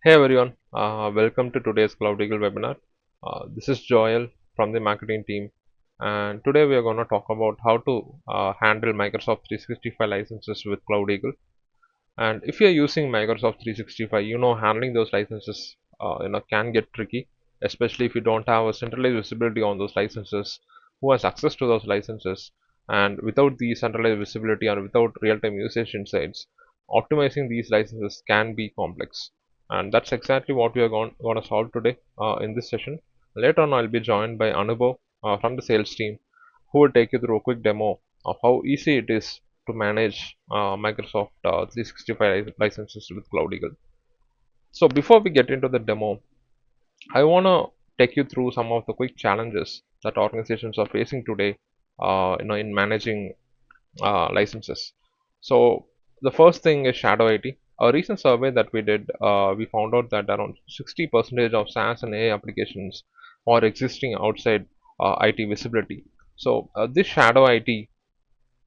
Hey everyone, welcome to today's CloudEagle webinar. This is Joel from the marketing team, and today we are going to talk about how to handle Microsoft 365 licenses with CloudEagle. And if you are using Microsoft 365, handling those licenses can get tricky, especially if you don't have a centralized visibility on those licenses, who has access to those licenses, and without the centralized visibility or without real-time usage insights, optimizing these licenses can be complex. And that's exactly what we are going to solve today in this session. Later on, I'll be joined by Anubhav from the sales team, who will take you through a quick demo of how easy it is to manage Microsoft 365 licenses with CloudEagle. So before we get into the demo, I want to take you through some of the quick challenges that organizations are facing today, in managing licenses. So the first thing is shadow IT. A recent survey that we did, we found out that around 60% of SaaS and AI applications are existing outside IT visibility. So this shadow IT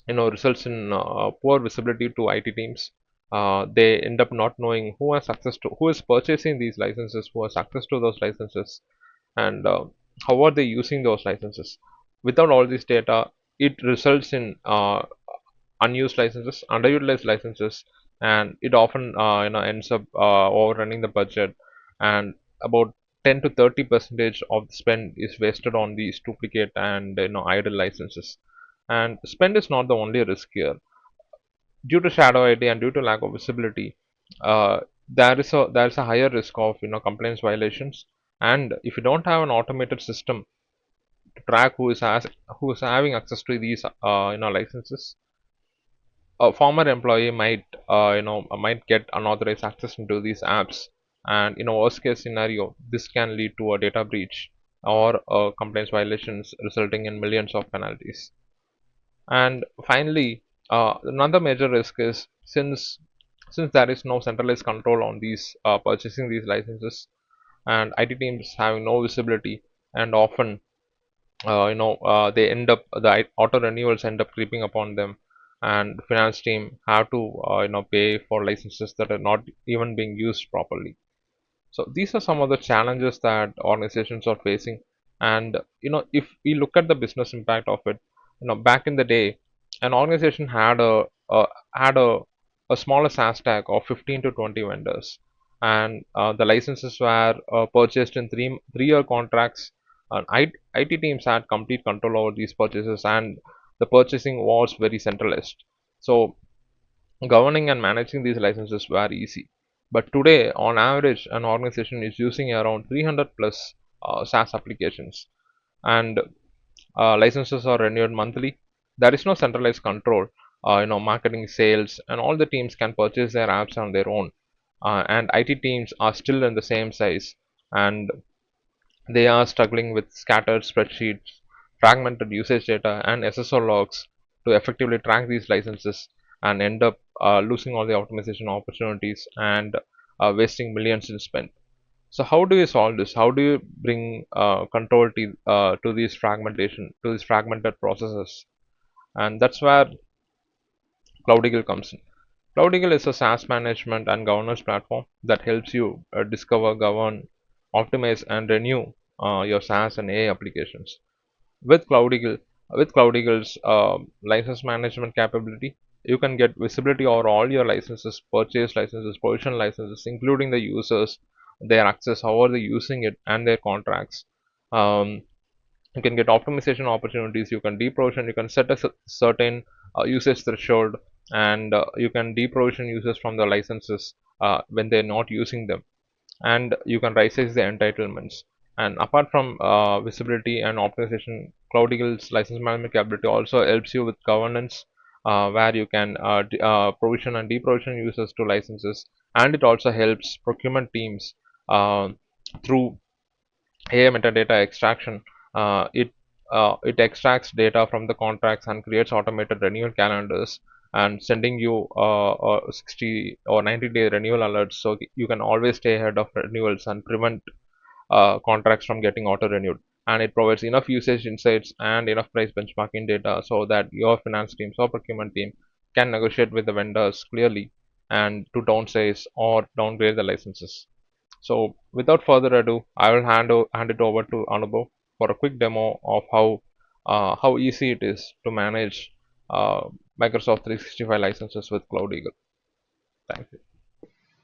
results in poor visibility to IT teams. They end up not knowing who has access to, who is purchasing these licenses, who has access to those licenses, and how are they using those licenses. Without all this data, it results in unused licenses, underutilized licenses, and it often ends up overrunning the budget, and about 10 to 30 percentage of the spend is wasted on these duplicate and idle licenses. And spend is not the only risk here. Due to shadow ID and due to lack of visibility, there is a higher risk of compliance violations. And if you don't have an automated system to track who is having access to these licenses, a former employee might get unauthorized access into these apps, and in a worst case scenario, this can lead to a data breach or compliance violations resulting in millions of penalties. And finally, another major risk is since there is no centralized control on these purchasing these licenses, and IT teams having no visibility, and often they end up the auto renewals end up creeping upon them, and finance team have to pay for licenses that are not even being used properly. So these are some of the challenges that organizations are facing. And if we look at the business impact of it, back in the day, an organization had a smaller SaaS stack of 15 to 20 vendors, and the licenses were purchased in three-year contracts. And IT teams had complete control over these purchases, and the purchasing was very centralized. So governing and managing these licenses were easy. But today, on average, an organization is using around 300 plus SaaS applications, and licenses are renewed monthly. There is no centralized control. Marketing, sales, and all the teams can purchase their apps on their own. And IT teams are still in the same size, and they are struggling with scattered spreadsheets, fragmented usage data, and SSO logs to effectively track these licenses, and end up losing all the optimization opportunities and wasting millions in spend. So how do you solve this? How do you bring control to these fragmentation, to these fragmented processes? And that's where CloudEagle comes in. CloudEagle is a SaaS management and governance platform that helps you discover, govern, optimize, and renew your SaaS and AI applications. With CloudEagle, with CloudEagle's license management capability, you can get visibility over all your licenses, purchase licenses, provision licenses, including the users, their access, how are they using it, and their contracts. Um, you can get optimization opportunities. You can deprovision. You can set a certain usage threshold, and you can deprovision users from the licenses when they're not using them, and you can resize the entitlements. And apart from visibility and optimization, CloudEagle's license management capability also helps you with governance, where you can provision and deprovision users to licenses, and it also helps procurement teams uh, through AI metadata extraction. It extracts data from the contracts and creates automated renewal calendars, and sending you 60 or 90-day renewal alerts, so you can always stay ahead of renewals and prevent contracts from getting auto renewed. And it provides enough usage insights and enough price benchmarking data so that your finance teams or procurement team can negotiate with the vendors clearly and to downsize or downgrade the licenses. So without further ado, I will hand it over to Anubhav for a quick demo of how easy it is to manage uh, Microsoft 365 licenses with CloudEagle. Thank you.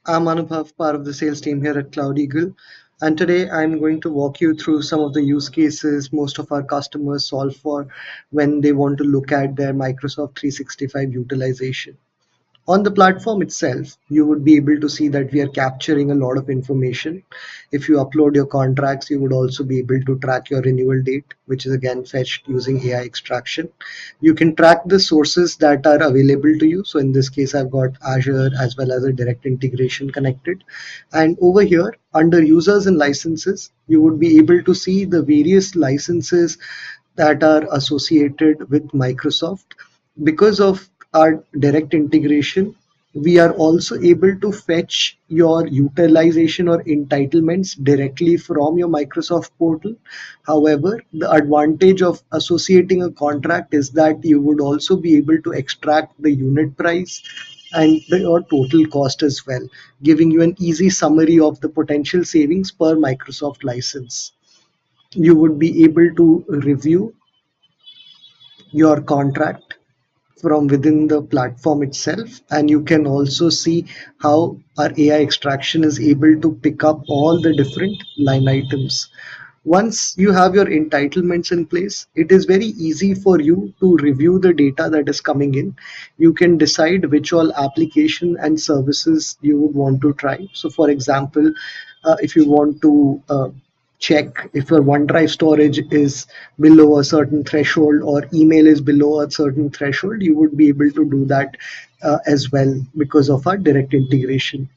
I'm Anubhav, part of the sales team here at CloudEagle, and today I'm going to walk you through some of the use cases most of our customers solve for when they want to look at their Microsoft 365 utilization. On the platform itself, you would be able to see that we are capturing a lot of information. If you upload your contracts, you would also be able to track your renewal date, which is again fetched using AI extraction. You can track the sources that are available to you. So in this case, I've got Azure as well as a direct integration connected. And over here, under users and licenses, you would be able to see the various licenses that are associated with Microsoft. Because of our direct integration, we are also able to fetch your utilization or entitlements directly from your Microsoft portal. However, the advantage of associating a contract is that you would also be able to extract the unit price and your total cost as well, giving you an easy summary of the potential savings per Microsoft license. You would be able to review your contract from within the platform itself, and you can also see how our AI extraction is able to pick up all the different line items. Once you have your entitlements in place, it is very easy for you to review the data that is coming in. You can decide which all application and services you would want to try. So for example, if you want to check if your OneDrive storage is below a certain threshold or email is below a certain threshold, you would be able to do that as well because of our direct integration.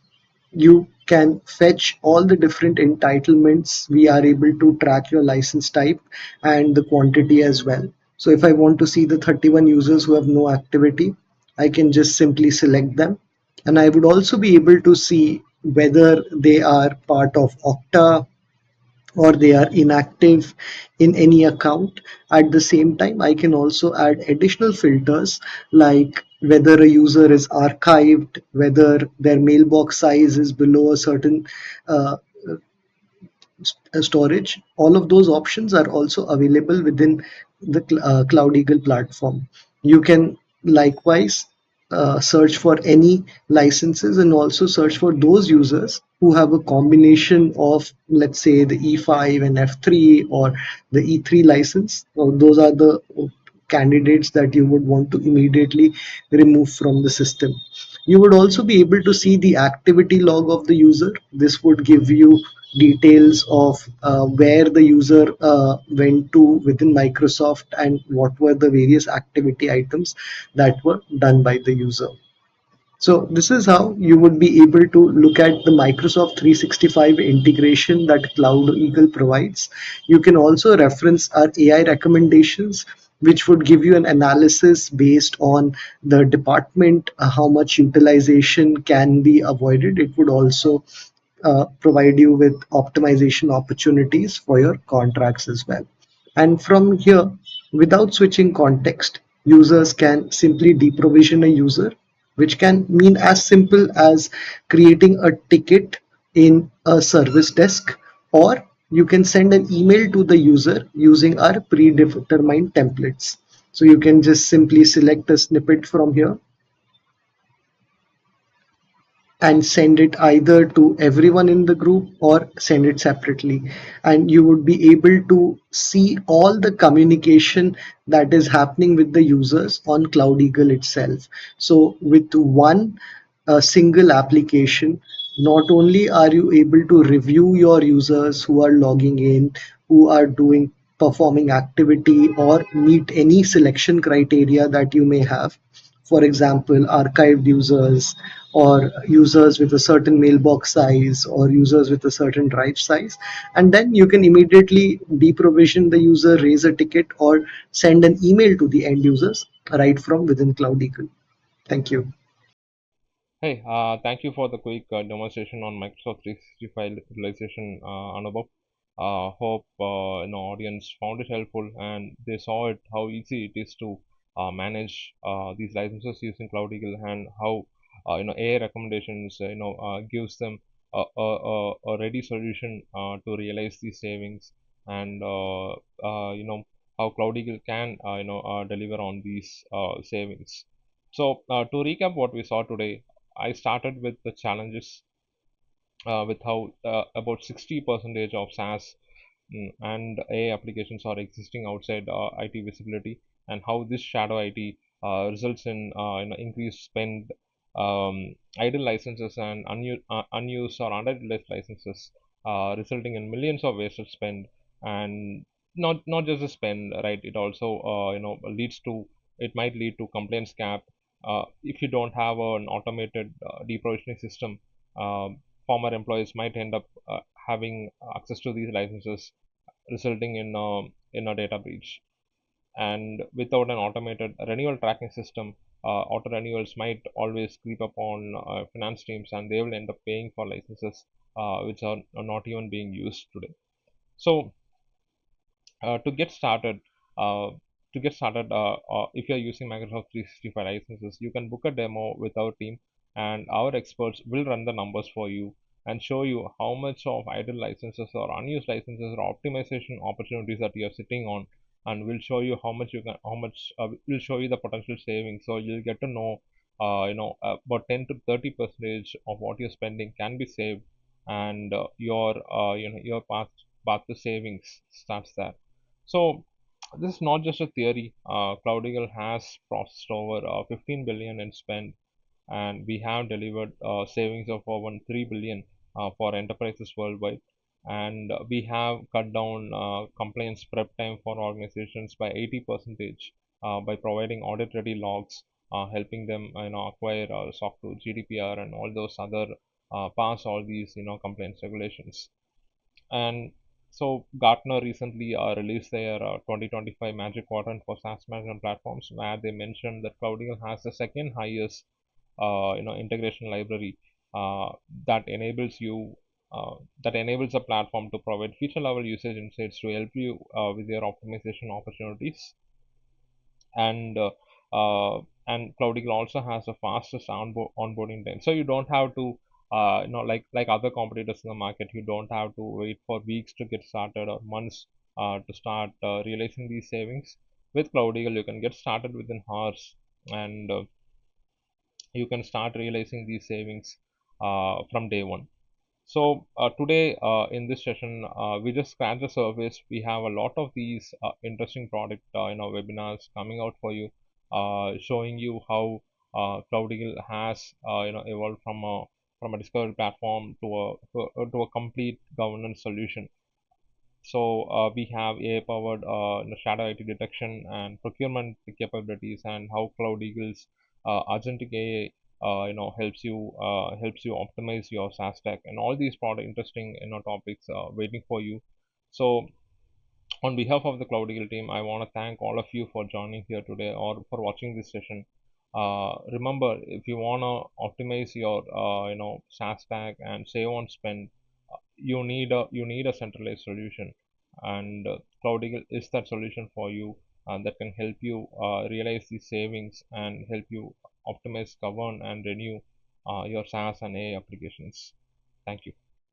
You can fetch all the different entitlements. We are able to track your license type and the quantity as well. So if I want to see the 31 users who have no activity, I can just simply select them. And I would also be able to see whether they are part of Okta or they are inactive in any account. At the same time, I can also add additional filters like whether a user is archived, whether their mailbox size is below a certain uh, storage. All of those options are also available within the CloudEagle platform. You can likewise search for any licenses and also search for those users who have a combination of, let's say, the E5 and F3 or the E3 license. So those are the candidates that you would want to immediately remove from the system. You would also be able to see the activity log of the user. This would give you details of where the user went to within Microsoft and what were the various activity items that were done by the user. So this is how you would be able to look at the Microsoft 365 integration that Cloud Eagle provides. You can also reference our AI recommendations, which would give you an analysis based on the department, how much utilization can be avoided. It would also provide you with optimization opportunities for your contracts as well. And from here, without switching context, users can simply deprovision a user, which can mean as simple as creating a ticket in a service desk, or you can send an email to the user using our predetermined templates. So you can just simply select a snippet from here and send it either to everyone in the group or send it separately, and you would be able to see all the communication that is happening with the users on Cloud Eagle itself. So with one single application, not only are you able to review your users who are logging in, who are doing performing activity or meet any selection criteria that you may have, for example, archived users or users with a certain mailbox size or users with a certain drive size. And then you can immediately deprovision the user, raise a ticket, or send an email to the end users right from within Cloud Eagle. Thank you. Hey, thank you for the quick demonstration on Microsoft 365 utilization, Anubhav. Hope audience found it helpful and they saw it how easy it is to manage these licenses using CloudEagle and how AI recommendations gives them a ready solution to realize these savings, and how CloudEagle can deliver on these savings. So to recap what we saw today, I started with the challenges, with how about 60 percentage of SaaS and AI applications are existing outside IT visibility, and how this shadow IT results in increased spend, idle licenses, and unused or underutilized licenses, resulting in millions of wasted spend. And not just the spend, right? It also leads to, it might lead to complaints gap. If you don't have an automated deprovisioning system, former employees might end up having access to these licenses, resulting in a data breach. And without an automated renewal tracking system, auto renewals might always creep up on finance teams, and they will end up paying for licenses which are not even being used today. So to get started, uh, if you're using Microsoft 365 licenses, you can book a demo with our team, and our experts will run the numbers for you and show you how much of idle licenses or unused licenses or optimization opportunities that you're sitting on, and we'll show you how much we'll show you the potential savings. So you'll get to know, about 10 to 30 percentage of what you're spending can be saved, and your path to savings starts there. So this is not just a theory. CloudEagle has processed over 15 billion in spend, and we have delivered savings of over 3 billion for enterprises worldwide. And we have cut down complaints prep time for organizations by 80 percentage by providing audit ready logs, helping them acquire SOC 2, GDPR, and all those other pass all these complaints regulations. And so Gartner recently released their 2025 Magic Quadrant for SaaS management platforms, where they mentioned that CloudEagle has the second highest, integration library uh, that enables you that enables a platform to provide feature level usage insights to help you with your optimization opportunities. And CloudEagle also has the fastest onboarding time, so you don't have to like other competitors in the market, you don't have to wait for weeks to get started or months to start realizing these savings. With CloudEagle, you can get started within hours, and you can start realizing these savings from day one. So today in this session, we just scratch the surface. We have a lot of these interesting product webinars coming out for you, showing you how CloudEagle has evolved from a discovery platform to a complete governance solution. So we have AI-powered shadow IT detection and procurement capabilities, and how CloudEagle's agentic AI, helps you optimize your SaaS stack, and all these product interesting topics waiting for you. So on behalf of the CloudEagle team, I want to thank all of you for joining here today or for watching this session. Remember, if you want to optimize your SaaS stack and save on spend, you need a centralized solution, and CloudEagle is that solution for you, that can help you realize these savings and help you optimize, govern, and renew your SaaS and AI applications. Thank you.